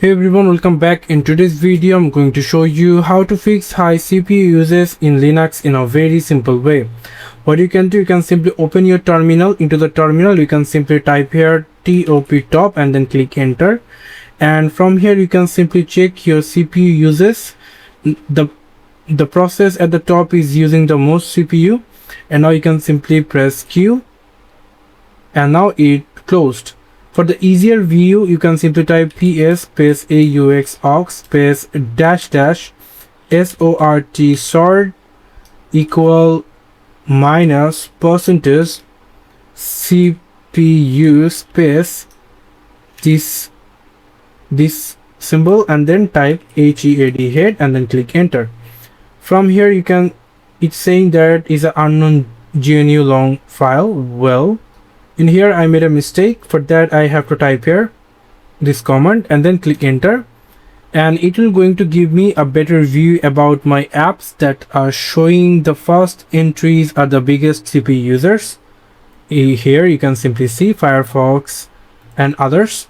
Hey everyone, welcome back. In today's video I'm going to show you how to fix high CPU usage in Linux in a very simple way. What you can do, you can simply open your terminal. Into the terminal you can simply type here top and then click enter, and from here you can simply check your CPU uses. The process at the top is using the most CPU, and now you can simply press Q, and now it closed. For the easier view, you can simply type ps space aux space dash dash sort equal minus percentage CPU space this symbol, and then type head and then click enter. From here you can, it's saying that is an unknown GNU long file. Well, in here I made a mistake. For that I have to type here this command and then click enter, and it will going to give me a better view about my apps that are showing the first entries are the biggest CPU users. Here you can simply see Firefox and others.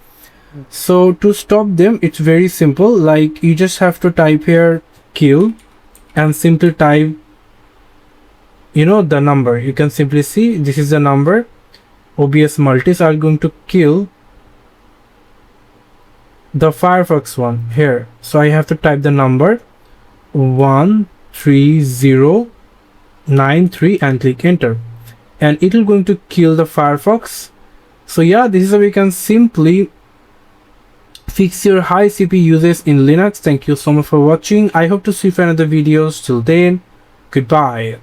So to stop them, it's very simple. Like, you just have to type here kill and simply type the number. You can simply see this is the number OBS multis are going to kill the Firefox one here. So I have to type the number 13093 and click enter, and it will going to kill the Firefox. So yeah, this is how we can simply fix your high CPU usage in Linux. Thank you so much for watching. I hope to see you for another videos. Till then, goodbye.